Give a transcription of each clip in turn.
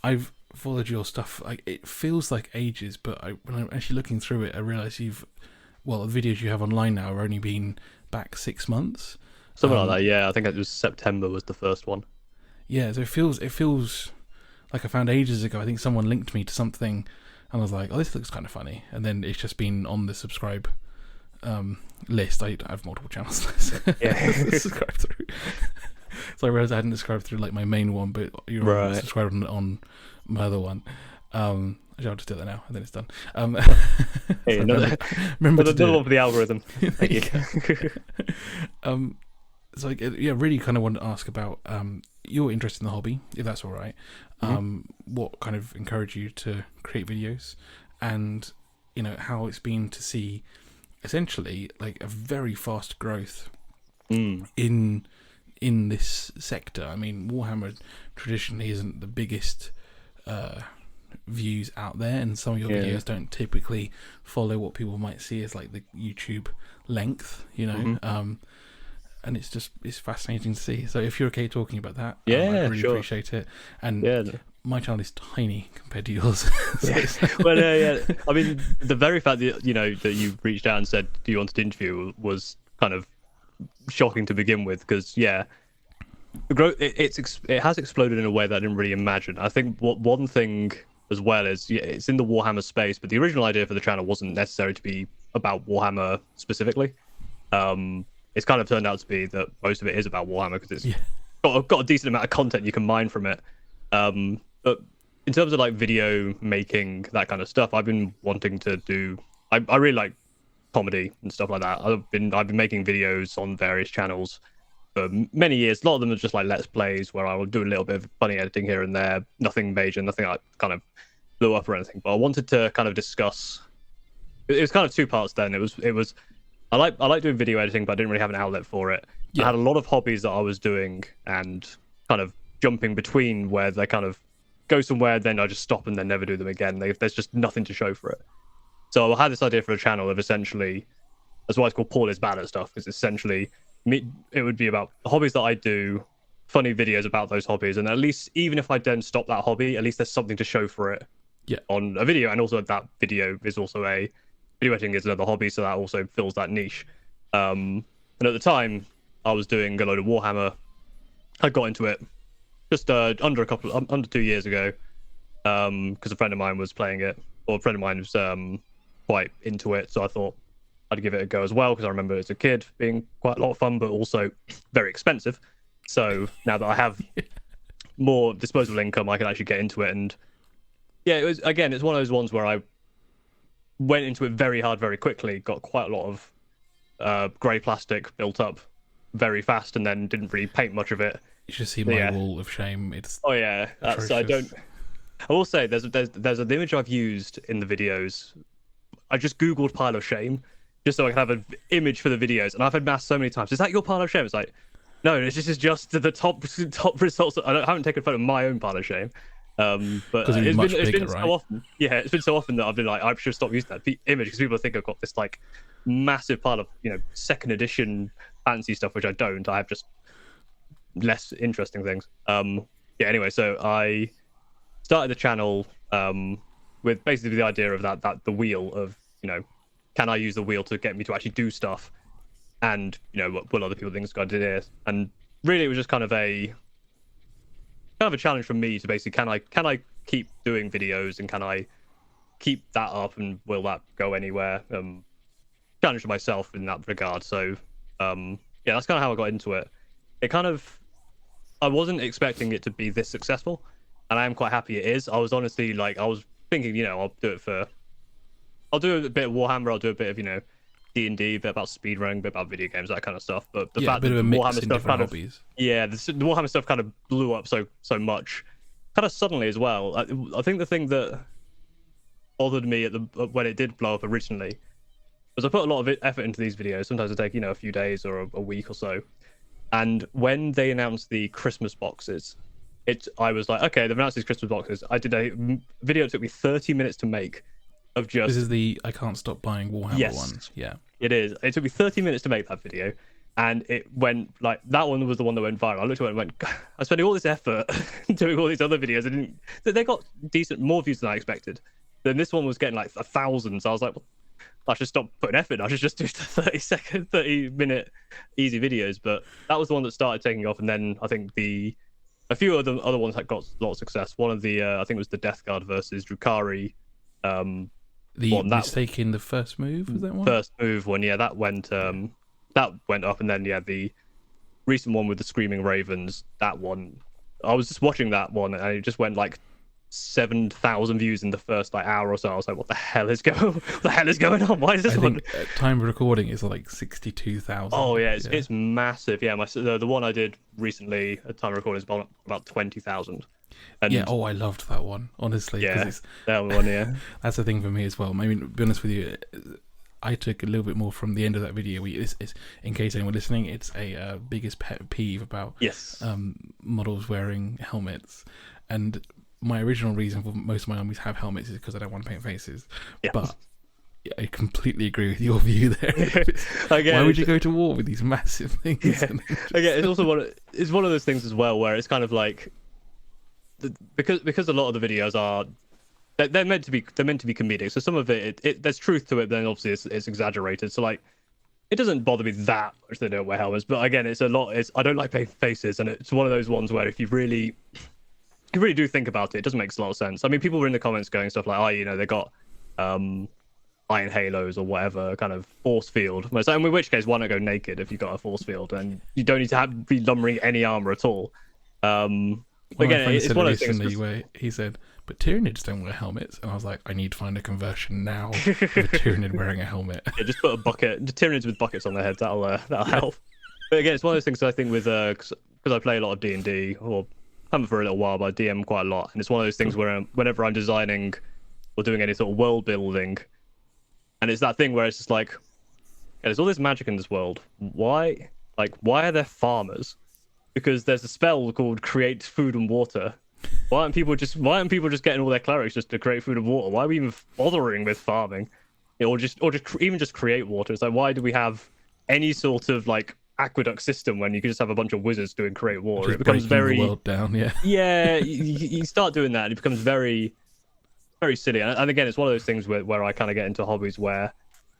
I've followed your stuff. Like it feels like ages, but when I'm actually looking through it, I realise the videos you have online now are only been back 6 months. Something like that. Yeah, I think it was September was the first one. Yeah, so it feels like I found ages ago. I think someone linked me to something, and I was like, "Oh, this looks kind of funny." And then it's just been on the subscribe list. I have multiple channels Yeah. to subscribe through. So I realized I hadn't subscribed through like my main one, but you're Right. subscribed on my other one. I'll just do that now, and then it's done. Hey, so another remember to do one it. for the algorithm. Thank you. So really kind of wanted to ask about your interest in the hobby, if that's all right. What kind of encouraged you to create videos, and how it's been to see essentially like a very fast growth in this sector. I mean, Warhammer traditionally isn't the biggest views out there, and some of your videos don't typically follow what people might see as like the YouTube length, and it's fascinating to see. So if you're okay talking about that, I'd really appreciate it. And my channel is tiny compared to yours. Well, I mean, the very fact that that you reached out and said, "Do you want to interview?" was kind of shocking to begin with, because the growth it has exploded in a way that I didn't really imagine. I think one thing as well is it's in the Warhammer space, but the original idea for the channel wasn't necessarily to be about Warhammer specifically. It's kind of turned out to be that most of it is about Warhammer, because it's got a decent amount of content you can mine from it. But in terms of like video making, that kind of stuff, I've been wanting to do. I really like comedy and stuff like that. I've been making videos on various channels for many years. A lot of them are just like let's plays where I will do a little bit of funny editing here and there. Nothing major, nothing like kind of blew up or anything. But I wanted to kind of discuss. It was kind of two parts then. It was. I like doing video editing, but I didn't really have an outlet for it. I had a lot of hobbies that I was doing and kind of jumping between, where they kind of go somewhere, then I just stop and then never do them again. There's just nothing to show for it. So I had this idea for a channel of essentially, that's why it's called Paul is Bad at Stuff, because essentially it would be about the hobbies that I do, funny videos about those hobbies, and at least even if I then stop that hobby, at least there's something to show for it on a video. And also that video is also video editing is another hobby, so that also fills that niche. And at the time, I was doing a load of Warhammer. I got into it just under 2 years ago, because a friend of mine was playing it, or a friend of mine was quite into it, so I thought I'd give it a go as well, because I remember as a kid being quite a lot of fun, but also very expensive. So now that I have more disposable income, I can actually get into it. And it's one of those ones where I went into it very hard very quickly, got quite a lot of grey plastic built up very fast, and then didn't really paint much of it. You should see my wall of shame. It's I will say there's an image I've used in the videos. I just googled pile of shame just so I can have an image for the videos, and I've had asked so many times, is that your pile of shame? It's like, no, this is just the top results. I haven't taken a photo of my own pile of shame. But it's been so often. Yeah, it's been so often that I've been like, I should stop using that image, because people think I've got this like massive pile of second edition fancy stuff, which I don't. I have just less interesting things. Anyway, so I started the channel with basically the idea of that the wheel of can I use the wheel to get me to actually do stuff, and what other people think is a good idea. And really, it was just kind of a challenge for me to basically can I keep doing videos, and can I keep that up, and will that go anywhere? Challenge for myself in that regard. So that's kind of how I got into it. I wasn't expecting it to be this successful, and I am quite happy it is. I was honestly I was thinking, I'll do a bit of Warhammer, I'll do a bit of D&D, a bit about speedrunning, a bit about video games, that kind of stuff. But the fact that the Warhammer stuff kind of hobbies. The Warhammer stuff kind of blew up so much, kind of suddenly as well. I think the thing that bothered me when it did blow up originally was I put a lot of effort into these videos. Sometimes it take a few days or a week or so. And when they announced the Christmas boxes, I was like, okay, they've announced these Christmas boxes. I did a video that took me 30 minutes to make. Of just, this is the I can't stop buying Warhammer one. Yeah, it is. It took me 30 minutes to make that video, and it went like that one was the one that went viral. I looked at it and went, I'm spending all this effort doing all these other videos, and they got more views than I expected. Then this one was getting like 1,000. So I was like, well, I should stop putting effort. I should just do the 30-minute easy videos. But that was the one that started taking off, and then I think a few of the other ones that got a lot of success. One of the I think it was the Death Guard versus Drukhari. The mistake in the first move, was that one? First move one, yeah, that went up, and then the recent one with the Screaming Ravens, that one, I was just watching that one, and it just went like 7,000 views in the first like hour or so. I was like, what the hell is going on? Why is this one? At time of recording is like 62,000. Oh yeah, it's massive. Yeah, the one I did recently at time of recording is about 20,000. And yeah, I loved that one, honestly. Yeah, that one, yeah. That's the thing for me as well. I mean, to be honest with you, I took a little bit more from the end of that video. In case anyone listening, it's a biggest pet peeve about models wearing helmets. And my original reason for most of my armies have helmets is because I don't want to paint faces. Yeah. But I completely agree with your view there. Why would you go to war with these massive things? Yeah. Again, it's also one of those things as well where it's kind of like, because a lot of the videos are they're meant to be comedic, so some of it there's truth to it, then obviously it's exaggerated, so like it doesn't bother me that much they don't wear helmets, but again it's I don't like painting faces, and it's one of those ones where if you really do think about it, it doesn't make a lot of sense. I mean, people were in the comments going stuff like, they got iron halos or whatever kind of force field, in which case why not go naked if you've got a force field and you don't need to be lumbering any armor at all. Again, it's one of those things where he said, but Tyranids don't wear helmets, and I was like, I need to find a conversion now of a Tyranid wearing a helmet. Yeah, just put a bucket, Tyranids with buckets on their heads, that'll help. But again, it's one of those things that I think with because I play a lot of D&D, or haven't for a little while, but I DM quite a lot, and it's one of those things where whenever I'm designing or doing any sort of world building, and it's that thing where it's just like, there's all this magic in this world. Why are there farmers? Because there's a spell called create food and water. Why aren't people just getting all their clerics just to create food and water? Why are we even bothering with farming? Or even just create water? It's like, why do we have any sort of like aqueduct system when you could just have a bunch of wizards doing create water? Just it becomes very the world down, yeah. Yeah, you start doing that, and it becomes very, very silly. And again, it's one of those things where I kind of get into hobbies where,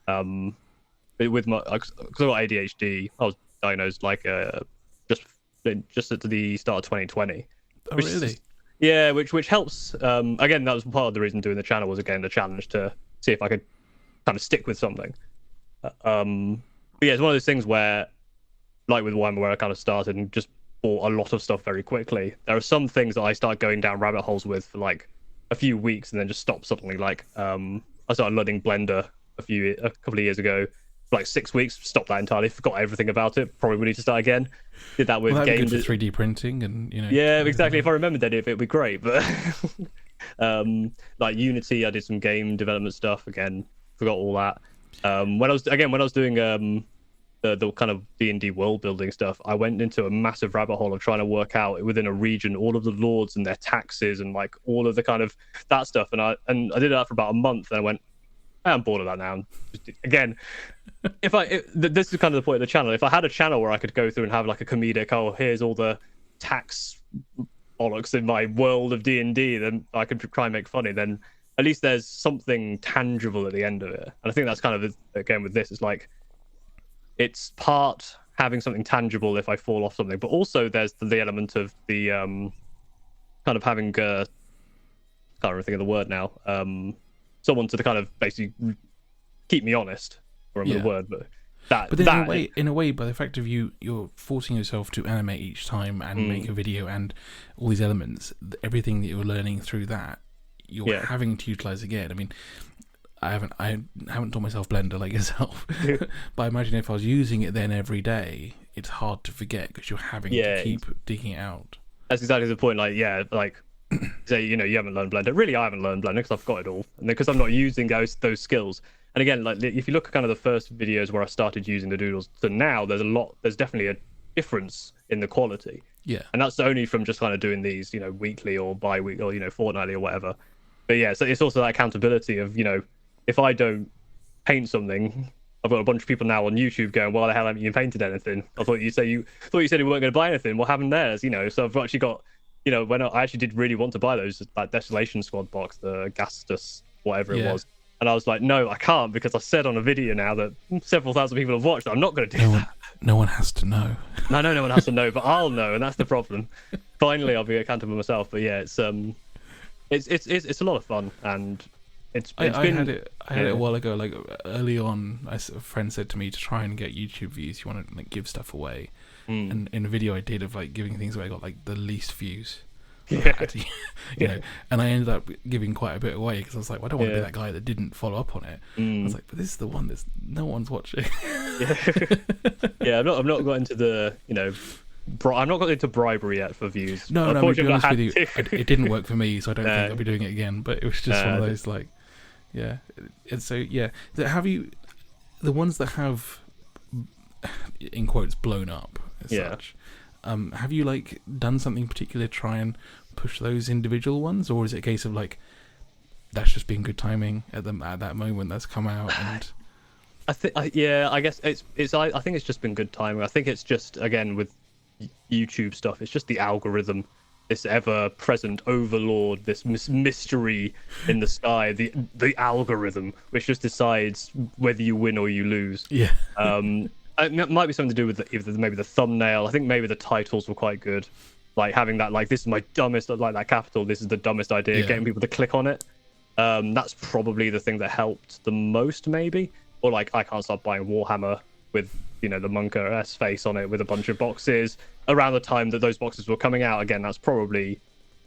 with my, because I got ADHD, I was diagnosed like just at the start of 2020. Oh, really? Yeah, which helps. Again, that was part of the reason doing the channel, was again the challenge to see if I could kind of stick with something. But yeah, it's one of those things where, like with Warhammer, where I kind of started and just bought a lot of stuff very quickly. There are some things that I start going down rabbit holes with for like a few weeks and then just stop suddenly. Like I started learning Blender a couple of years ago. Like 6 weeks, stopped that entirely, forgot everything about it. Probably would need to start again. Did that with games. Good for 3D printing, and Yeah, exactly. If I remembered that, it'd be great. But like Unity, I did some game development stuff. Again, forgot all that. When I was doing the kind of D&D world building stuff, I went into a massive rabbit hole of trying to work out within a region all of the lords and their taxes and like all of the kind of that stuff. And I did that for about a month, and I went, I'm bored of that now. Again, this is kind of the point of the channel. If I had a channel where I could go through and have like a comedic, here's all the tax bollocks in my world of D&D, then I could try and make funny. Then at least there's something tangible at the end of it. And I think that's kind of again with this. It's like it's part having something tangible if I fall off something, but also there's the element of the kind of having can't really think of the word now. Someone to kind of basically keep me honest, or the word, but that. But then in a way, by the fact of you're forcing yourself to animate each time and make a video and all these elements, everything that you're learning through that, you're having to utilize again. I mean, I haven't taught myself Blender like yourself, but I imagine if I was using it then every day, it's hard to forget because you're having to keep digging it out. That's exactly the point. Like say, you haven't learned Blender. Really, I haven't learned Blender because I've got it all, and because I'm not using those skills. And again, like if you look at kind of the first videos where I started using the doodles to now, there's definitely a difference in the quality. Yeah. And that's only from just kind of doing these, weekly or bi-weekly or fortnightly or whatever. But yeah, so it's also that accountability of if I don't paint something I've got a bunch of people now on YouTube going, "Why the hell haven't you painted anything? I thought you said you said you weren't going to buy anything. What happened there?" You know, so I've actually got, you know, when I actually did really want to buy those, that Desolation Squad box, the Gastus, whatever it was, and I was like, no, I can't, because I said on a video now that several thousand people have watched. I'm not going to do that. No one has to know. I know no one has to know, but I'll know, and that's the problem. Finally, I'll be accountable myself. But yeah, it's a lot of fun, and I had it a while ago. Like early on, a friend said to me to try and get YouTube views. You want to like give stuff away, and in a video I did of like giving things away, I got like the least views. You know, and I ended up giving quite a bit away because I was like, well, I don't want to be that guy that didn't follow up on it. I was like, but this is the one that no one's watching. I'm not got into the, you know, I'm not got into bribery yet for views. No, to be honest with you, it didn't work for me, so I don't think I'll be doing it again. But it was just one of those like, and so have you, the ones that have, in quotes, blown up as such, have you like done something particular to try and push those individual ones, or is it a case of like that's just been good timing at that moment that's come out? And I guess it's I think it's just been good timing. I think it's just, again, with YouTube stuff, it's just the algorithm, this ever-present overlord, this mystery in the sky, the algorithm, which just decides whether you win or you lose. It might be something to do with either maybe the thumbnail. I think maybe the titles were quite good, like having that, like, this is my dumbest, like that capital, this is the dumbest idea, getting people to click on it. That's probably the thing that helped the most, maybe. Or like, I can't stop buying Warhammer with, you know, the Monka S face on it with a bunch of boxes around the time that those boxes were coming out. Again, that's probably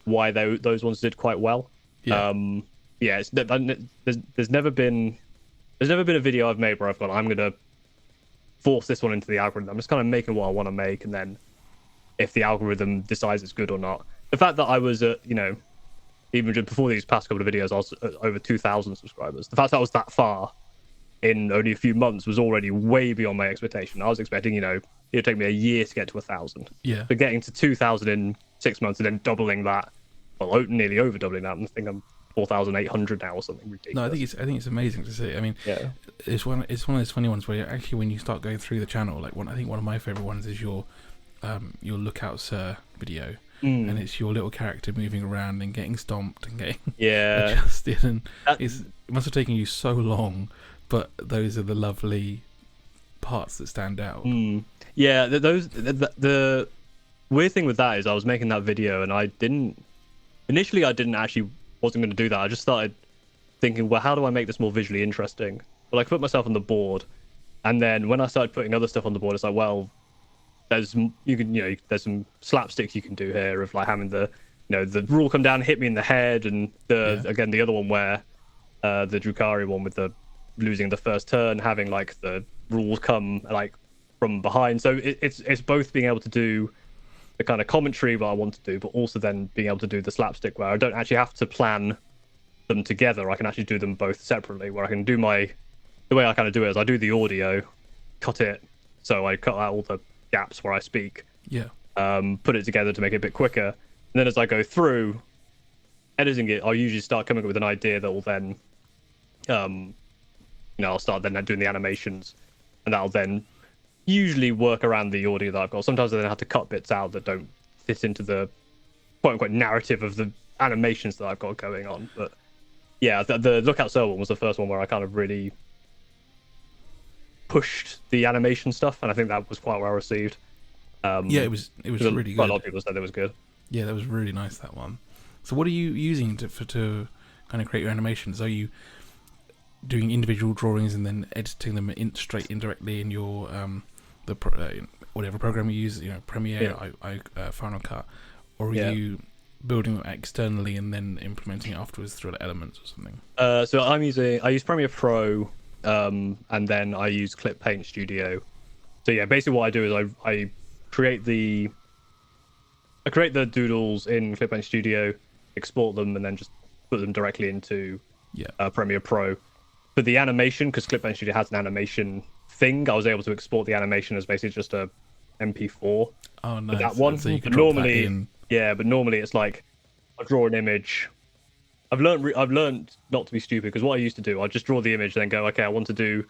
why those ones did quite well. There's never been a video I've made where I've gone, I'm gonna force this one into the algorithm. I'm just kind of making what I want to make, and then if the algorithm decides it's good or not. The fact that I was you know, even just before these past couple of videos, I was at over 2,000 subscribers. The fact that I was that far in only a few months was already way beyond my expectation. I was expecting, you know, it'd take me a year to get to 1,000. But getting to 2,000 in 6 months and then doubling that, well, nearly over doubling that. I think I'm 4,800 now or something ridiculous. No, I think it's amazing to see. I mean, it's one of those funny ones where actually, when you start going through the channel, like I think one of my favorite ones is your Look Out Sir video. And it's your little character moving around and getting stomped and getting adjusted, and it must have taken you so long, but those are the lovely parts that stand out. The weird thing with that is I was making that video and I didn't actually wasn't going to do that. I just started thinking, well, how do I make this more visually interesting? Well, I put myself on the board, and then when I started putting other stuff on the board, it's like, well, there's some slapstick you can do here of like having the rule come down, hit me in the head, and again the other one where the Drukhari one with the losing the first turn, having like the rules come like from behind. So it's both being able to do the kind of commentary that I want to do, but also then being able to do the slapstick where I don't actually have to plan them together. I can actually do them both separately, where I can do the way I kind of do it is I do the audio, cut it, so I cut out all the gaps where I speak, put it together to make it a bit quicker, and then as I go through editing it, I'll usually start coming up with an idea that will then I'll start then doing the animations, and that'll then usually work around the audio that I've got. Sometimes I then have to cut bits out that don't fit into the quote-unquote narrative of the animations that I've got going on. But yeah, the Look Out Sir one was the first one where I kind of really pushed the animation stuff, and I think that was quite well received. It was really good. A lot of people said it was good. Yeah, that was really nice, that one. So what are you using to kind of create your animations? Are you doing individual drawings and then editing them straight indirectly in your whatever program you use, Premiere, Final Cut, or are you building them externally and then implementing it afterwards through Elements or something? So I use Premiere Pro, and then I use Clip Paint Studio. So yeah, basically what I do is I create the doodles in Clip Paint Studio, export them, and then just put them directly into Premiere Pro. For the animation, because Clip Paint Studio has an animation thing, I was able to export the animation as basically just a MP4. Oh, nice. For that one. So you can normally, but normally it's like I draw an image. I've learned not to be stupid, because what I used to do, I'd just draw the image, then go, okay, I want to do,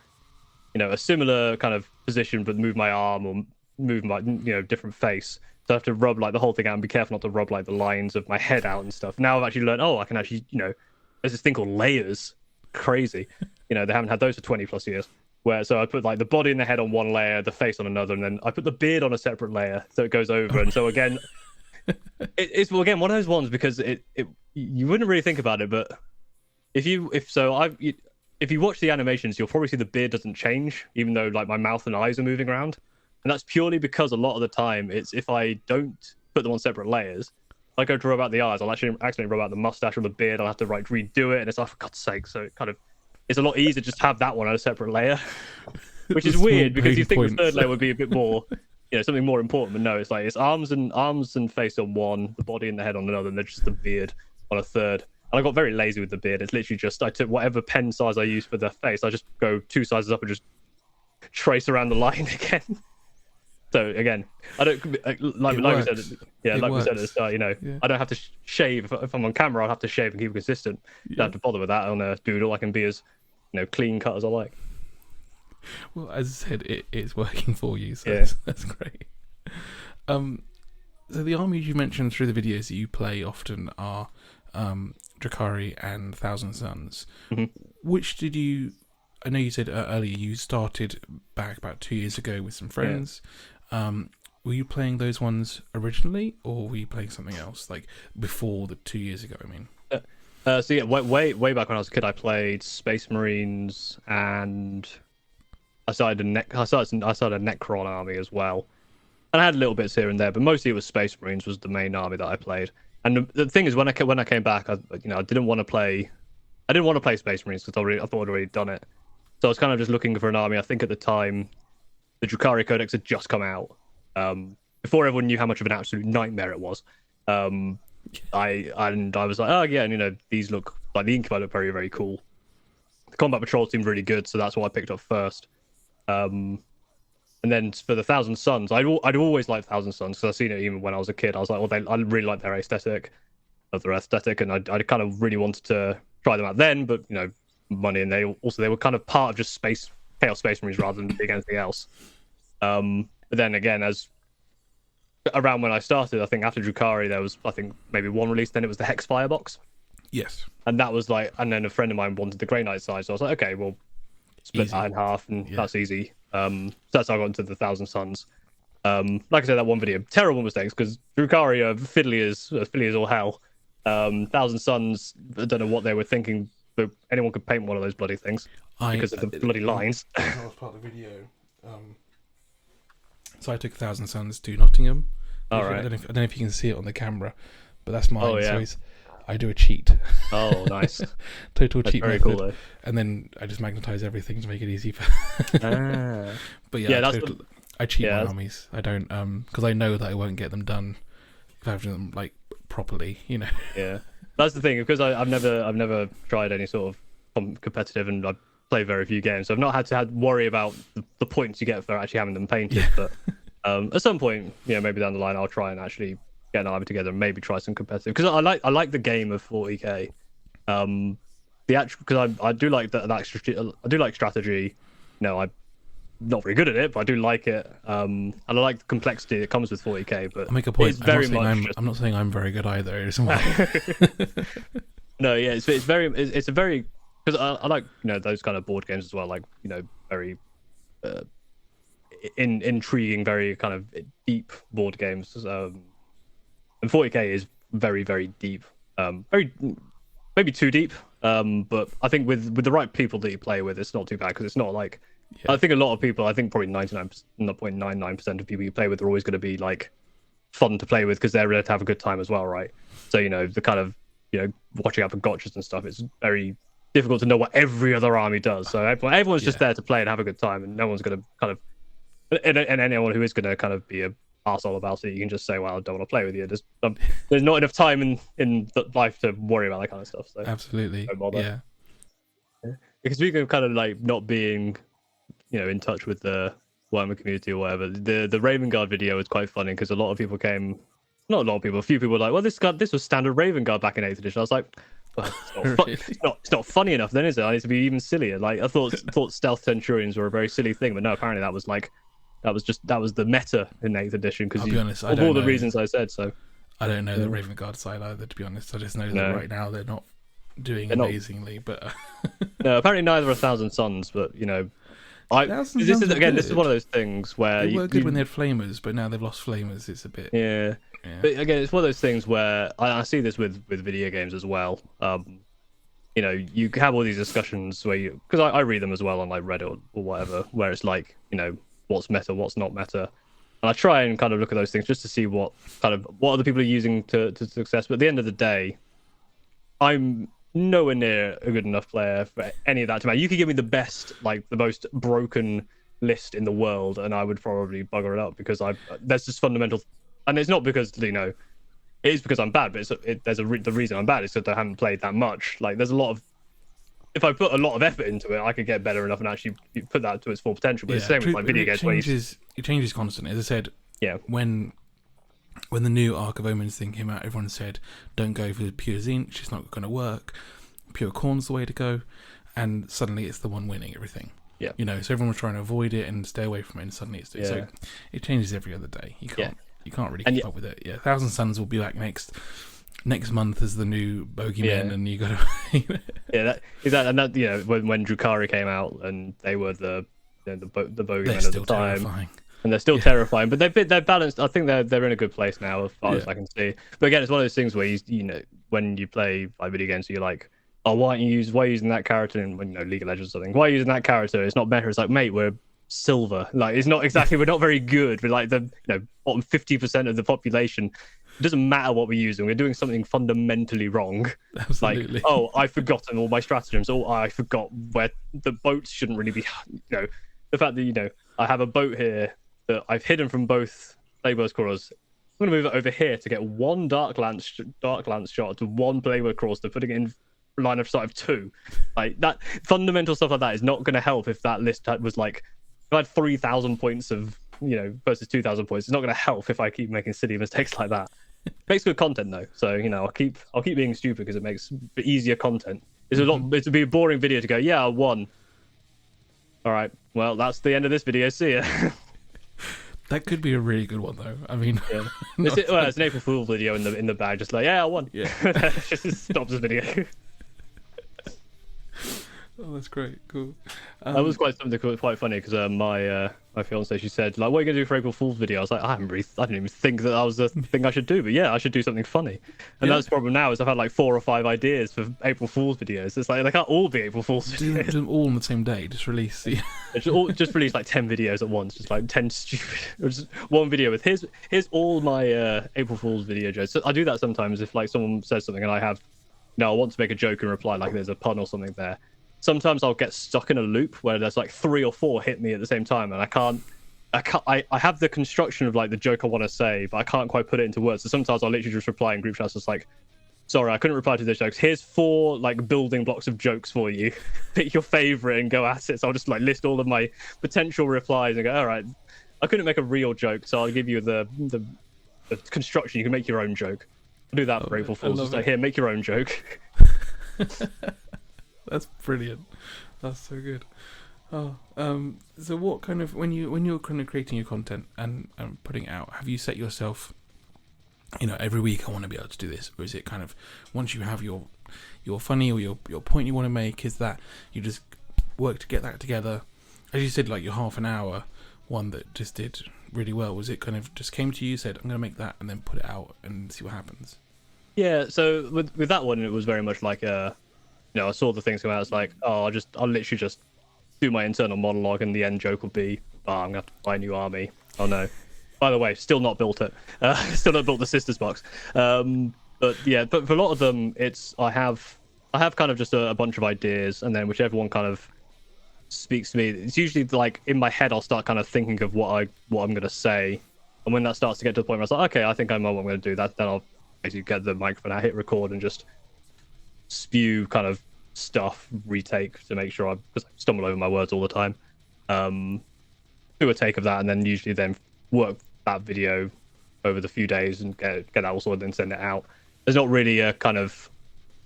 a similar kind of position, but move my arm or move my different face. So I have to rub like the whole thing out and be careful not to rub like the lines of my head out and stuff. Now I've actually learned, I can actually, there's this thing called layers. Crazy. They haven't had those for 20 plus years. Where so I put like the body and the head on one layer, the face on another, and then I put the beard on a separate layer so it goes over. And so again, it's again one of those ones because it you wouldn't really think about it, but if you watch the animations, you'll probably see the beard doesn't change, even though like my mouth and eyes are moving around. And that's purely because a lot of the time it's if I don't put them on separate layers, I go to rub out the eyes, I'll actually accidentally rub out the mustache or the beard, I'll have to like redo it, and it's like, for God's sake. So it's a lot easier just to have that one on a separate layer, which is weird because you think the third layer would be a bit more, something more important. But no, it's like it's arms and face on one, the body and the head on another, and then just the beard on a third. And I got very lazy with the beard. It's literally just I took whatever pen size I used for the face, I just go 2 sizes up and just trace around the line again. So again, I don't like we said, we said at the start. I don't have to shave if I'm on camera. I'll have to shave and keep it consistent. Don't have to bother with that on a doodle. I can be as clean cut as I like. Well, as I said, it's working for you, so that's great. So the armies you mentioned through the videos that you play often are Drukhari and Thousand Sons. Mm-hmm. Which did you? I know you said earlier you started back about 2 years ago with some friends. Were you playing those ones originally, or were you playing something else like before the 2 years ago? I mean, so yeah, way back when I was a kid, I played Space Marines, and I started a Necron army as well, and I had little bits here and there, but mostly it was Space Marines was the main army that I played. And the thing is, when I came back, I didn't want to play Space Marines because I thought I'd already done it. So I was kind of just looking for an army. I think at the time, the Drukhari Codex had just come out. Before everyone knew how much of an absolute nightmare it was. I was like, oh yeah, and these look like the Incubi look very, very cool. The combat patrol seemed really good, so that's what I picked up first. And then for the Thousand Sons, I'd always liked Thousand Sons because I've seen it even when I was a kid. I was like, I really like their aesthetic, and I kind of really wanted to try them out then, but money, and they were kind of part of just Chaos Space Marines rather than big anything else. But then again, as around when I started, I think after Drukhari there was maybe one release, then it was the Hex Firebox. Yes. And that was like, and then a friend of mine wanted the Grey Knight size, so I was like, okay, well, split that in half, and that's easy. So that's how I got into the Thousand Sons. Like I said, that one video, terrible mistakes because Drukhari are fiddly as all hell. Thousand Sons, I don't know what they were thinking, but anyone could paint one of those bloody things because of the bloody lines. That was part of the video. So I took Thousand Sons to Nottingham. All right. I don't know if you can see it on the camera, but that's mine. Oh, yeah. So I do a cheat. Oh, nice. Total That's cheat very method. cool, though. And then I just magnetize everything to make it easy. But I cheat my armies. I don't because I know that I won't get them done if I have them like properly. Yeah, that's the thing because I've never tried any sort of competitive, and I've played very few games, so I've not had to worry about the points you get for actually having them painted. Yeah. But at some point, maybe down the line, I'll try and actually get an army together and maybe try some competitive because I like the game of 40k. Because I do like I do like strategy. I'm not very good at it, but I do like it. And I like the complexity that comes with 40k. But I'll make a point. It's very I'm not saying I'm very good either. No, yeah, it's a very because I like those kind of board games as well, like very intriguing, very kind of deep board games. And 40k is very, very deep, very maybe too deep. But I think with the right people that you play with, it's not too bad because it's not like I think a lot of people. I think probably 99.99% of people you play with are always going to be like fun to play with because they're there to have a good time as well, right? So the kind of watching out for gotchas and stuff. It's very difficult to know what every other army does. So everyone's just there to play and have a good time, and no one's going to kind of and anyone who is going to kind of be a arsehole about it, you can just say, well, I don't want to play with you. There's not enough time in life to worry about that kind of stuff. So absolutely, yeah. Because speaking of kind of like not being in touch with the Warhammer community or whatever, the Raven Guard video was quite funny because a lot of people a few people were like, well, this was standard Raven Guard back in 8th edition. I was like, well, it's not funny enough then, is it? I need to be even sillier. Like I thought stealth centurions were a very silly thing, but no, apparently that was the meta in 8th edition, because I'll be honest, of all the reasons I said. So I don't know the Raven Guard side either, to be honest. I just know that right now they're not doing amazingly, but no, apparently neither are Thousand Sons, but you know, this is one of those things where they were good when they had flamers, but now they've lost flamers. It's a bit yeah. But again, it's one of those things where I see this with video games as well. You know, you have all these discussions where because I read them as well on like Reddit or whatever, where it's like, you know, what's meta, what's not meta, and I try and kind of look at those things just to see what other people are using to success. But at the end of the day, I'm nowhere near a good enough player for any of that to matter. You could give me the best, like the most broken list in the world, and I would probably bugger it up because that's just fundamental. And it's not because, you know, it is because I'm bad, but the reason I'm bad is because I haven't played that much. Like there's a lot of, if I put a lot of effort into it, I could get better enough and actually put that to its full potential. But it's the same with like video games. It changes constantly. As I said, when the new Arc of Omens thing came out, everyone said, don't go for pure Zinch, it's not going to work. Pure Khorne's the way to go. And suddenly it's the one winning everything. Yeah. You know, so everyone was trying to avoid it and stay away from it, and suddenly it's... Yeah. So it changes every other day. You can't really keep up with it. Yeah, Thousand Sons will be back next month as the new bogeyman, and you got to... that you know, when Drukhari came out and they were the bogeyman at the time. Terrifying. And they're still terrifying, but they're balanced. I think they're in a good place now, as far as I can see. But again, it's one of those things where you know, when you play like video games, you're like, oh, why are you using that character in, you know, League of Legends or something? Why are you using that character? It's not better. It's like, mate, we're silver. Like, it's not exactly. We're not very good. We're like the bottom 50% of the population. It doesn't matter what we're using. We're doing something fundamentally wrong. Absolutely. Like, oh, I've forgotten all my stratagems. Oh, I forgot where the boats shouldn't really be. You know, the fact that, you know, I have a boat here that I've hidden from both Playboy's crawlers. I'm going to move it over here to get one Dark Lance shot to one Playboy crawler, to putting it in line of sight of 2. Like that fundamental stuff like that is not going to help if that list was like, if I had 3,000 points of, you know, versus 2,000 points. It's not going to help if I keep making silly mistakes like that. It makes good content though, so you know, I'll keep being stupid because it makes easier content. It'd be a boring video to go, yeah, I won. All right, well, that's the end of this video. See ya. That could be a really good one though. I mean, it's an April Fool video in the bag, just like, yeah, I won. Yeah, just stops the video. Oh, that's great. Cool. That was quite funny because my fiance, she said, like, what are you gonna do for April Fool's video? I was like, I didn't even think that was the thing I should do, but yeah, I should do something funny. And that's the problem now, is I've had like 4 or 5 ideas for April Fool's videos. It's like they can't all be April Fool's videos. Do them all on the same day. Just release just release like 10 videos at once, just like 10 stupid, or just one video with here's all my April Fool's video jokes. So I do that sometimes if like someone says something and I want to make a joke and reply like there's a pun or something there. Sometimes I'll get stuck in a loop where there's like 3 or 4 hit me at the same time, and I have the construction of like the joke I want to say, but I can't quite put it into words. So sometimes I'll literally just reply in group chats, just like, sorry, I couldn't reply to those jokes. Here's 4 like building blocks of jokes for you. Pick your favorite and go at it. So I'll just like list all of my potential replies and go, all right, I couldn't make a real joke, so I'll give you the construction. You can make your own joke. I'll do that for April Fools. Just like, here, make your own joke. That's brilliant. That's so good. Oh, so what kind of, when you're kind of creating your content and putting it out, have you set yourself, you know, every week I want to be able to do this, or is it kind of once you have your funny or your point you want to make, is that you just work to get that together? As you said, like your half an hour one that just did really well, was it kind of just came to you, said I'm going to make that, and then put it out and see what happens? Yeah, so with that one, it was very much like you know, I saw the things come out. It's like, oh, I'll literally just do my internal monologue, and the end joke will be, oh, I'm gonna have to buy a new army. Oh no! By the way, still not built it. Still not built the Sisters box. But yeah, but for a lot of them, it's I have kind of just a bunch of ideas, and then whichever one kind of speaks to me. It's usually like in my head, I'll start kind of thinking of what I'm gonna say, and when that starts to get to the point where I was like, okay, I think I know what I'm gonna do. Then I'll basically get the microphone out, hit record, and just spew kind of stuff, retake to make sure because I stumble over my words all the time. Do a take of that, and then usually then work that video over the few days and get that all sorted and send it out. There's not really a kind of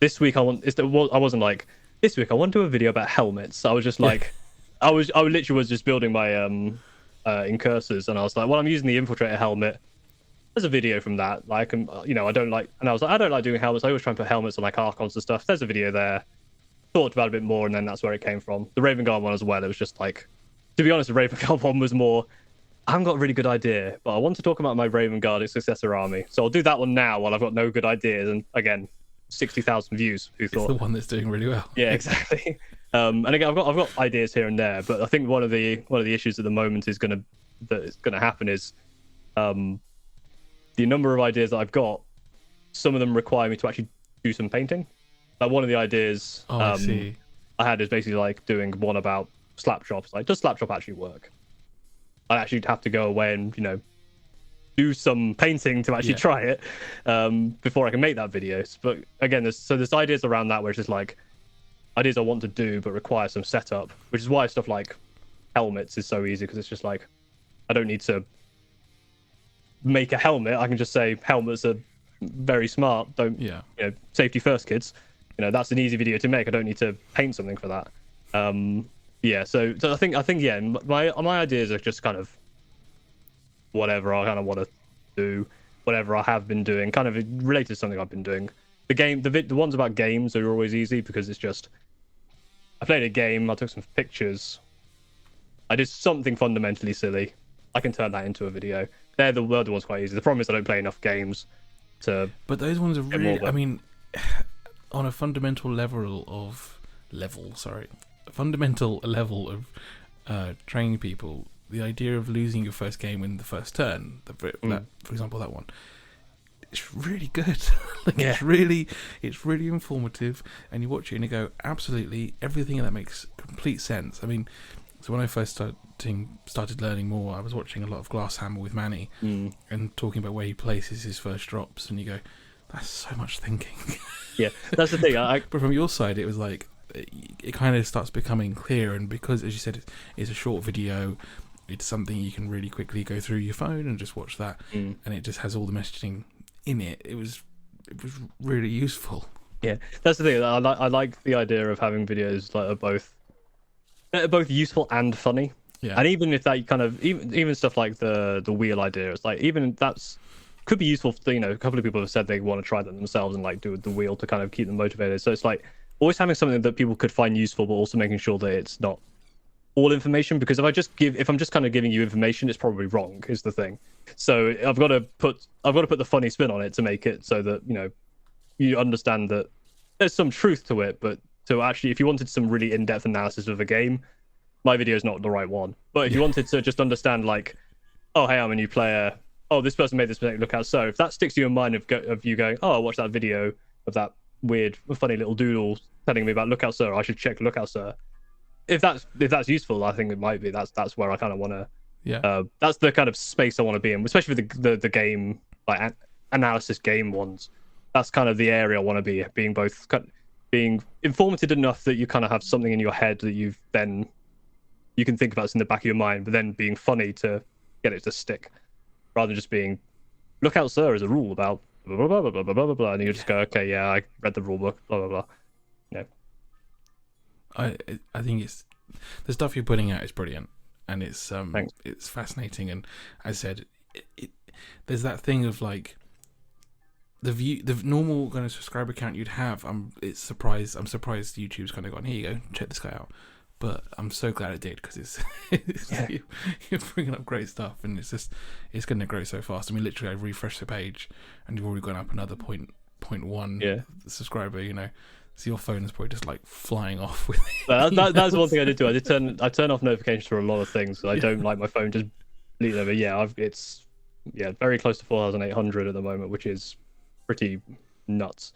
this week I wasn't like, this week I want to do a video about helmets. I was just like, I literally was just building my incursors, and I was like, well, I'm using the infiltrator helmet. There's a video from that. Like, you know, I don't like doing helmets. I always try and put helmets on like Archons and stuff. There's a video there. Thought about it a bit more, and then that's where it came from. The Raven Guard one as well. It was just like, to be honest, the Raven Guard one was more, I haven't got a really good idea, but I want to talk about my Raven Guard successor army. So I'll do that one now while I've got no good ideas. And again, 60,000 views. Who thought? It's the one that's doing really well. Yeah, exactly. And again, I've got ideas here and there, but I think one of the issues at the moment is gonna happen is, the number of ideas that I've got, some of them require me to actually do some painting. Like one of the ideas I see. I had is basically like doing one about slap drops. Like, does slap drop actually work? I actually have to go away and, you know, do some painting to actually try it before I can make that video. But again, there's ideas around that where it's just like ideas I want to do but require some setup, which is why stuff like helmets is so easy, because it's just like I don't need to make a helmet. I can just say helmets are very smart. You know, safety first, kids. You know, that's an easy video to make. I don't need to paint something for that. So I think yeah, my ideas are just kind of whatever I kind of want to do, whatever I have been doing, kind of related to something I've been doing. The ones about games are always easy because it's just, I played a game, I took some pictures, I did something fundamentally silly, I can turn that into a video. They're the ones quite easy. The problem is I don't play enough games to. But those ones are really. I mean, on a fundamental level of training people, the idea of losing your first game in the first turn, for example, that one, it's really good. It's really informative, and you watch it and you go, absolutely, everything in that makes complete sense. I mean, so when I first started learning more, I was watching a lot of Glasshammer with Manny and talking about where he places his first drops, and you go, that's so much thinking. Yeah, that's the thing. But from your side, it was like, it kind of starts becoming clear, and because, as you said, it's a short video, it's something you can really quickly go through your phone and just watch that, and it just has all the messaging in it. It was really useful. Yeah, that's the thing. I like the idea of having videos that are both useful and funny. Yeah. And even if that kind of even stuff like the wheel idea, it's like, even that's could be useful. You know, a couple of people have said they want to try that themselves and like do the wheel to kind of keep them motivated. So it's like always having something that people could find useful, but also making sure that it's not all information. Because if I'm just kind of giving you information, it's probably wrong, is the thing. So I've got to put the funny spin on it to make it so that, you know, you understand that there's some truth to it. But to actually, if you wanted some really in-depth analysis of a game, my video is not the right one. But if you wanted to just understand, like, oh, hey, I'm a new player. Oh, this person made this mistake. Look out. So if that sticks to your mind of you going, oh, I watched that video of that weird, funny little doodle telling me about Lookout Sir, I should check Lookout Sir. If that's useful, I think it might be. That's where I kind of want to. Yeah. That's the kind of space I want to be in, especially with the game, like analysis game ones. That's kind of the area I want to be, being informative enough that you kind of have something in your head that you can think about in the back of your mind, but then being funny to get it to stick, rather than just being, Lookout Sir is a rule about blah blah blah blah blah blah blah, and you just go, okay, yeah, I read the rule book, blah blah blah. Yeah. I think it's the stuff you're putting out is brilliant, and it's fascinating, and as I said, there's that thing of like the normal kind of subscriber count you'd have. I'm surprised YouTube's kind of gone, here you go, check this guy out. But I'm so glad it did, because you're bringing up great stuff, and it's going to grow so fast. I mean, literally, I refreshed the page, and you've already gone up another 0.1 subscriber. You know, so your phone is probably just like flying off with it. That's one thing I did do. I turn off notifications for a lot of things. So I don't like my phone just bleeding over. Yeah, it's very close to 4,800 at the moment, which is pretty nuts.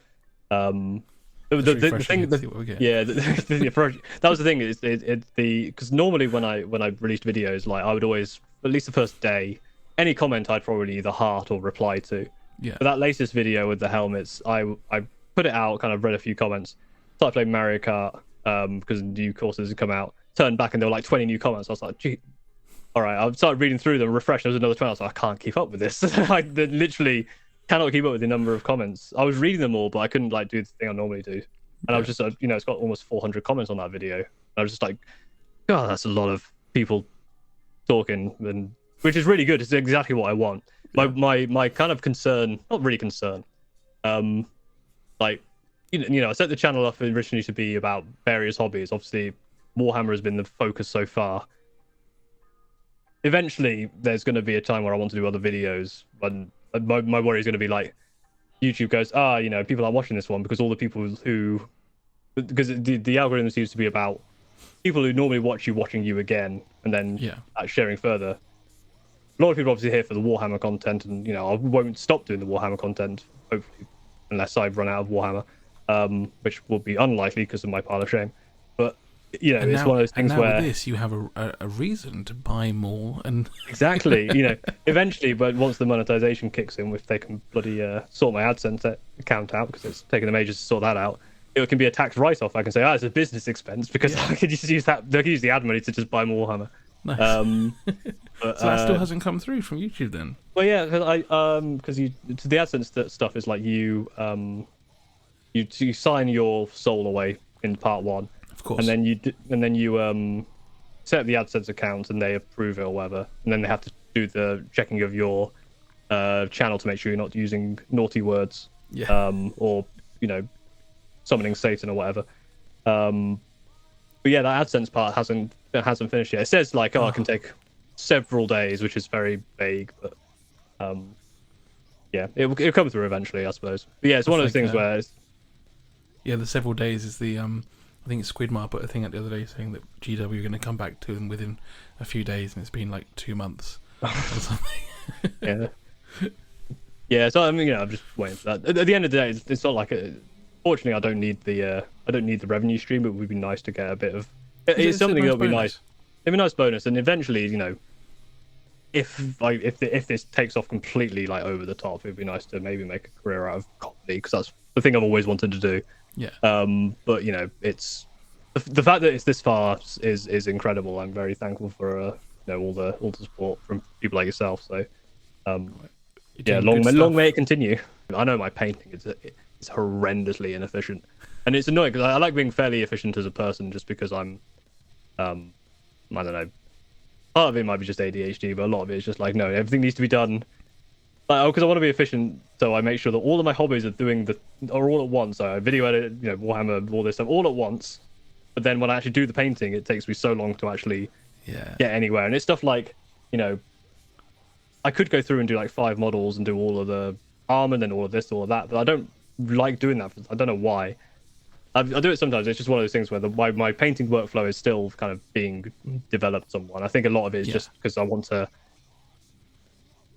The thing, that was the thing, is because normally when I released videos, like, I would always, at least the first day, any comment I'd probably either heart or reply to. Yeah. But that latest video with the helmets, I put it out, kind of read a few comments, started playing Mario Kart because new courses had come out, turned back and there were like 20 new comments. I was like, gee, all right. I started reading through them, refreshed, there was another 20. I was like, I can't keep up with this. Literally cannot keep up with the number of comments. I was reading them all, but I couldn't like do the thing I normally do. And I was just, it's got almost 400 comments on that video. And I was just like, God, that's a lot of people talking, and which is really good. It's exactly what I want. My kind of concern, not really concern, like, I set the channel up originally to be about various hobbies. Obviously, Warhammer has been the focus so far. Eventually, there's going to be a time where I want to do other videos, and my worry is going to be like, YouTube goes, people aren't watching this one because all the people because the algorithm seems to be about people who normally watch you watching you again, and then sharing further. A lot of people are obviously here for the Warhammer content, and I won't stop doing the Warhammer content, hopefully, unless I run out of Warhammer, which will be unlikely because of my pile of shame. But it's one of those things where with this you have a reason to buy more, and exactly, eventually, but once the monetization kicks in, if they can bloody sort my AdSense account out, because it's taken them ages to sort that out, it can be a tax write-off. I can say, it's a business expense because I could just use that. They can use the ad money to just buy more Warhammer. Nice. But, so that still hasn't come through from YouTube then? Well, yeah, because the AdSense stuff is like you sign your soul away in part 1, of course, and then you set up the AdSense account and they approve it or whatever, and then they have to do the checking of your channel to make sure you're not using naughty words, or summoning Satan or whatever. But yeah, that AdSense part hasn't finished yet. It says like, it can take several days, which is very vague, but it'll come through eventually, I suppose. But yeah, it's one of those things where the several days is the I think Squidmar put a thing out the other day saying that GW are going to come back to them within a few days, and it's been like 2 months or something. Yeah. So I mean, I'm just waiting for that. At the end of the day, it's not like fortunately, I don't need the revenue stream, but it would be nice to get a bit of. It's something that would be nice. It'd be a nice bonus, and eventually, if this takes off completely like over the top, it'd be nice to maybe make a career out of comedy, because that's the thing I've always wanted to do. Yeah. But it's the fact that it's this far is incredible. I'm very thankful for all the support from people like yourself. So long may it continue. I know my painting is horrendously inefficient, and it's annoying because I like being fairly efficient as a person, just because I'm I don't know, part of it might be just ADHD, but a lot of it is just like, no, everything needs to be done because I want to be efficient, so I make sure that all of my hobbies are all at once. So I video edit, Warhammer, all this stuff all at once, but then when I actually do the painting, it takes me so long to actually get anywhere. And it's stuff like, I could go through and do like 5 models and do all of the armor and then all of this, all of that, but I don't like doing that. I don't know why. I do it sometimes. It's just one of those things where my painting workflow is still kind of being developed somewhat. I think a lot of it is just because I want to.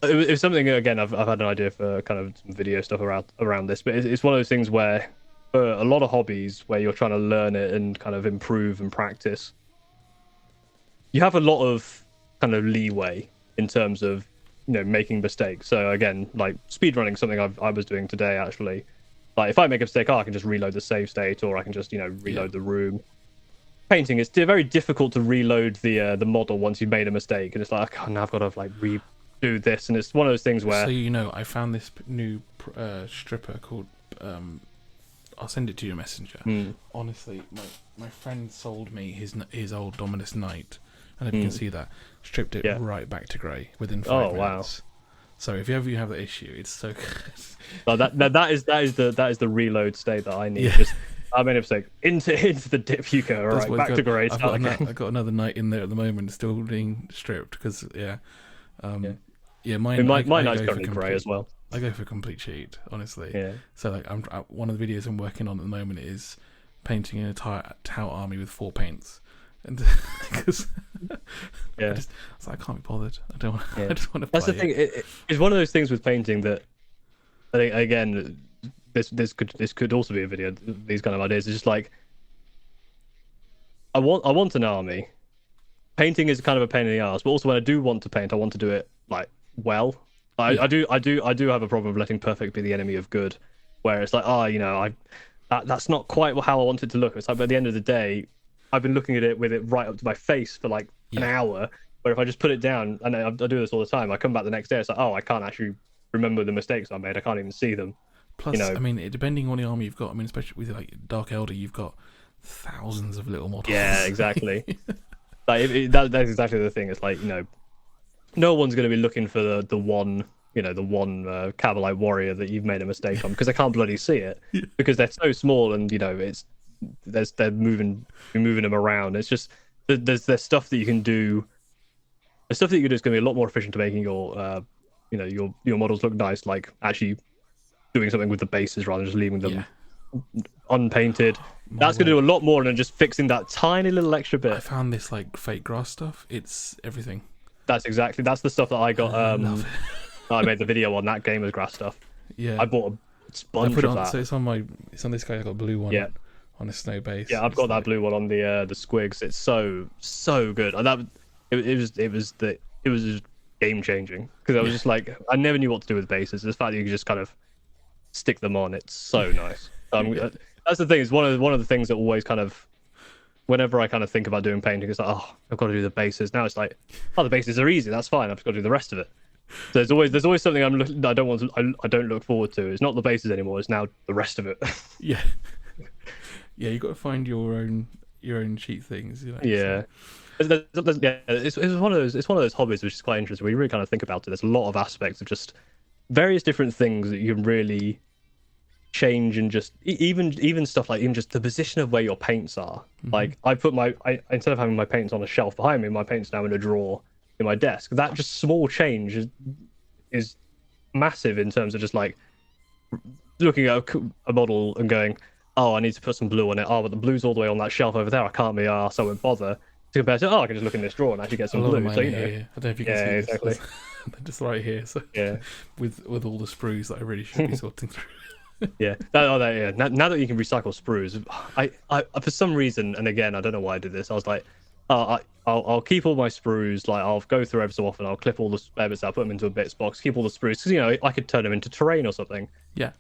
It's something, again, I've had an idea for kind of some video stuff around this, but it's one of those things where for a lot of hobbies where you're trying to learn it and kind of improve and practice, you have a lot of kind of leeway in terms of making mistakes. So again, like speedrunning, something I was doing today actually. Like if I make a mistake, I can just reload the save state, or I can just reload the room. Painting, it's very difficult to reload the model once you've made a mistake, and it's like, now I've got to like redo this, and it's one of those things where. So I found this new stripper called. I'll send it to your messenger. Honestly, my friend sold me his old Dominus Knight, and if you can see that, stripped it right back to grey within 5 minutes. Wow. So if ever you have that issue, it's so good. Well, that is the reload state that I need. Yeah. I made a mistake into the dip. You go right back to grey. I've got another Knight in there at the moment, still being stripped because mine Knight's currently grey as well. I go for complete cheat, honestly. Yeah. So like, one of the videos I'm working on at the moment is painting an entire Tau army with 4 paints. And because I can't be bothered. I don't want. I just want to. That's the thing. It's one of those things with painting that I think, again, this could also be a video. These kind of ideas. It's just like I want an army. Painting is kind of a pain in the ass, but also when I do want to paint, I want to do it like well. I do have a problem of letting perfect be the enemy of good, where it's like, that's not quite how I want it to look. It's like, by the end of the day, I've been looking at it with it right up to my face for like an hour, where if I just put it down, and I do this all the time, I come back the next day, it's like, I can't actually remember the mistakes I made. I can't even see them. Plus, I mean, depending on the army you've got, I mean, especially with like Dark Elder, you've got thousands of little models. Yeah, exactly. That's exactly the thing. It's like, no one's going to be looking for the one, the one Cavalite warrior that you've made a mistake on, because they can't bloody see it because they're so small, and they're moving them around. It's just there's stuff that you can do. The stuff that you can do is going to be a lot more efficient to making your your models look nice, like actually doing something with the bases rather than just leaving them unpainted. That's going to do a lot more than just fixing that tiny little extra bit. I found this like fake grass stuff. It's everything. That's the stuff that I got. I made the video on that gamer's grass stuff. Yeah, I bought a sponge of that. So it's on this guy. I got a blue one. Yeah. On a snow base. Yeah, I've got that blue one on the squigs. It's so good. And it was just game changing, because I was just like, I never knew what to do with bases. The fact that you can just kind of stick them on, it's so nice. That's the thing. Is one of the things that always kind of, whenever I kind of think about doing painting, it's like, oh, I've got to do the bases. Now it's like, oh, the bases are easy. That's fine. I've just got to do the rest of it. So there's always something I don't look forward to. It's not the bases anymore. It's now the rest of it. Yeah. Yeah, you got to find your own cheat things. Yeah. So. It's one of those hobbies which is quite interesting. When you really kind of think about it, there's a lot of aspects of just various different things that you can really change, and just even stuff like even just the position of where your paints are. Mm-hmm. Like I put instead of having my paints on a shelf behind me, my paints now in a drawer in my desk. That just small change is massive in terms of just like looking at a model and going, oh, I need to put some blue on it. Oh, but the blue's all the way on that shelf over there. I can't be arsed, so I won't bother. Compared to, I can just look in this drawer and actually get some blue. So, here. I don't know if you can see exactly. This. They're just right here. So with all the sprues that I really should be sorting through. Now that you can recycle sprues, I for some reason, and again, I don't know why I did this. I was like, I'll keep all my sprues. Like I'll go through every so often. I'll clip all the spare bits out, put them into a bits box, keep all the sprues, because I could turn them into terrain or something. Yeah.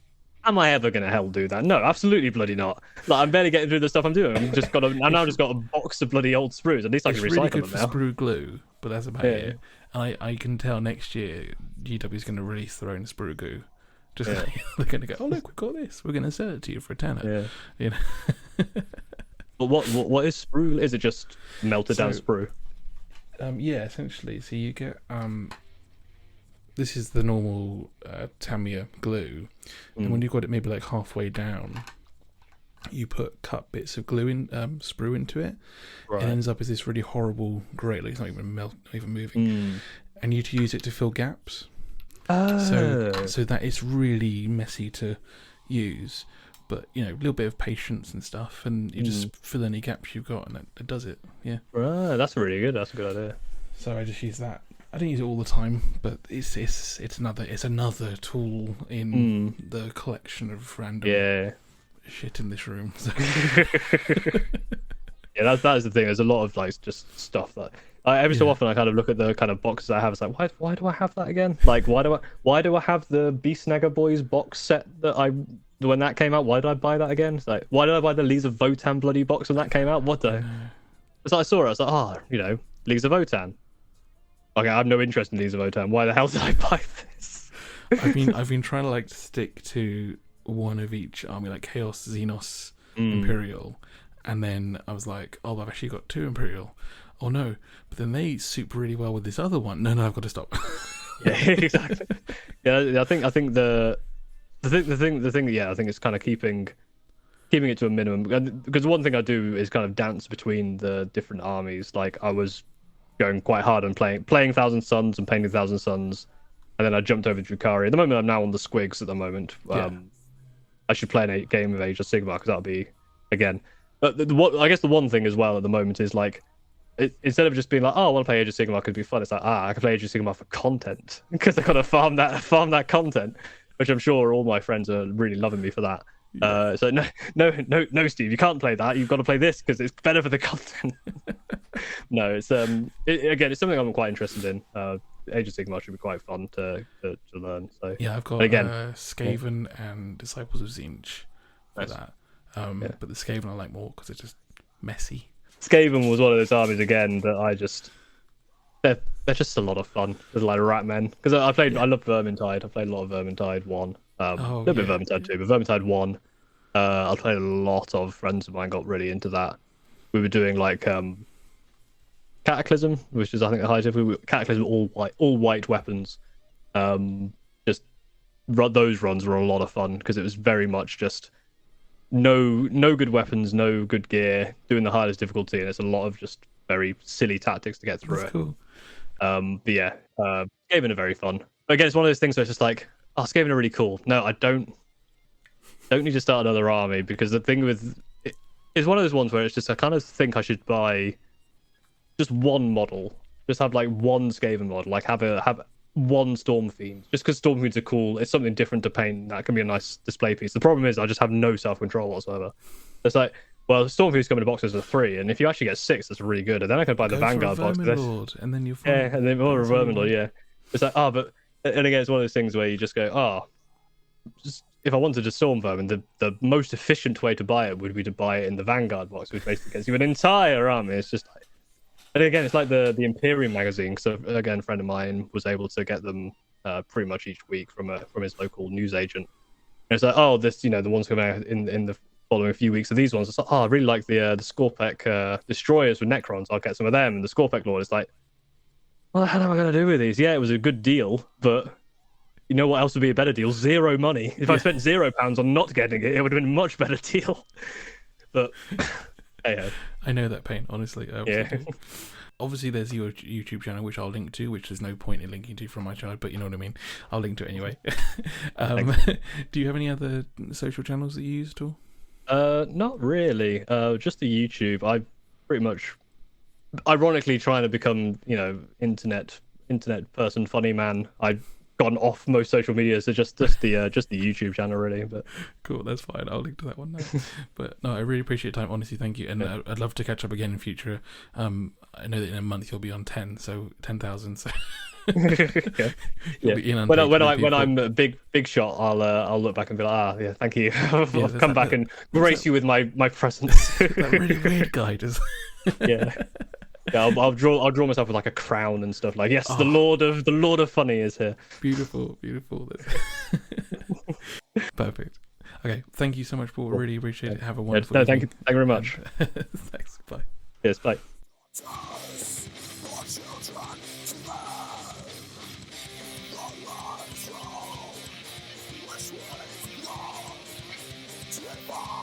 Am I ever gonna hell do that? No, absolutely bloody not. Like I'm barely getting through the stuff I'm doing. I've now just got a box of bloody old sprues. At least I can recycle really good them for now. Sprue glue, but that's about it. And I can tell next year GW is going to release their own sprue glue. Just they're going to go, oh look, we've got this. We're going to sell it to you for a tenner. Yeah. But what is sprue? Is it just melted down sprue? Yeah, essentially. So you get this is the normal Tamiya glue, and when you've got it maybe like halfway down, you cut bits of glue in sprue into it, and it ends up as this really horrible grey. Like it's not even not even moving, and you use it to fill gaps. So that it's really messy to use, but a little bit of patience and stuff, and you just fill any gaps you've got, and it does it. Yeah. Right, that's really good. That's a good idea. So I just use that. I don't use it all the time, but it's another tool in the collection of random shit in this room. So. Yeah, that is the thing. There's a lot of like just stuff that every so often I kind of look at the kind of boxes I have. It's like, why do I have that again? Like, why do I have the Beastnagger Boys box set when that came out? Why did I buy that again? It's like, why did I buy the Lees of Votan bloody box when that came out? What the? It's like I saw it. I was like, Lees of Votan. Okay, I have no interest in Lees of Votan. Why the hell did I buy this? I've been trying to like stick to one of each army, like Chaos, Xenos, Imperial, and then I was like, oh, I've actually got 2 Imperial. Oh no, but then they suit really well with this other one. No, I've got to stop. Yeah, exactly. Yeah, I think the thing. Yeah, I think it's kind of keeping it to a minimum, because one thing I do is kind of dance between the different armies. Like I was going quite hard on playing Thousand Sons and painting Thousand Sons, and then I jumped over to Drukhari. At the moment, I'm now on the squigs. At the moment, I should play a game of Age of Sigmar, because that'll be again. But I guess the one thing as well at the moment is like, instead of just being like, oh, I want to play Age of Sigmar, could be fun. It's like, I can play Age of Sigmar for content, because I've got to farm that content, which I'm sure all my friends are really loving me for that. Yeah. So no, Steve, you can't play that. You've got to play this because it's better for the content. No, it's again, it's something I'm quite interested in. Age of Sigmar should be quite fun to learn. So yeah, I've got Skaven and Disciples of Zinch for that. But the Skaven I like more because it's just messy. Skaven was one of those armies again that they're just a lot of fun. There's like rat men because I love Vermintide. I played a lot of Vermintide 1, a little bit of Vermintide 2, but Vermintide 1. I played a lot of friends of mine got really into that. We were doing like Cataclysm, which is I think the highest. Cataclysm all white weapons. Just those runs were a lot of fun because it was very much just no good weapons, no good gear, doing the hardest difficulty, and it's a lot of just very silly tactics to get through That's it. cool. But yeah, Skaven are very fun. But again, it's one of those things where it's just like, oh, Skaven are really cool. No, I don't need to start another army, because the thing with it's one of those ones where it's just I kind of think I should buy just one model, just have like one Skaven model, like have one Storm Fiend, just because Storm Fiends are cool. It's something different to paint. That can be a nice display piece. The problem is I just have no self-control whatsoever. It's like, well, Storm Fiends come in boxes of 3, and if you actually get 6, that's really good. And then I can buy the Vanguard box. Lord, and then you're fine. Yeah, and then more Vermin Lord, yeah. It's like, but and again, it's one of those things where you just go, just if I wanted to Storm Vermin, the most efficient way to buy it would be to buy it in the Vanguard box, which basically gets you an entire army. It's just like, and again, it's like the Imperium magazine. So again, a friend of mine was able to get them pretty much each week from his local newsagent. And it's like, this, the ones coming out in the following few weeks of these ones. It's like, I really like the Scorpec destroyers with Necrons. I'll get some of them. And the Scorpec Lord is like, what the hell am I going to do with these? Yeah, it was a good deal, but you know what else would be a better deal? 0 money. If I spent £0 on not getting it, it would have been a much better deal. But hey, I know that pain, honestly. Yeah. Obviously, there's your YouTube channel, which I'll link to, which there's no point in linking to from my child, but you know what I mean. I'll link to it anyway. Do you have any other social channels that you use at all? Not really. Just the YouTube. I pretty much, ironically, trying to become, internet person, funny man. I've gone off most social media, so just the YouTube channel really. But cool, that's fine. I'll link to that one now. But no, I really appreciate your time. Honestly, thank you, and I'd love to catch up again in future. I know that in a month you'll be on 10,000. So yeah. When I'm a big shot, I'll look back and be like, thank you. I'll come back and grace you with my presence. That really weird guy does. Yeah. Yeah, I'll draw myself with like a crown and stuff. Like, yes, the Lord of Funny is here. Beautiful. Perfect. Okay, thank you so much, Paul. Really appreciate it. Have a wonderful. Thank you very much. Thanks. Bye. Yes, bye.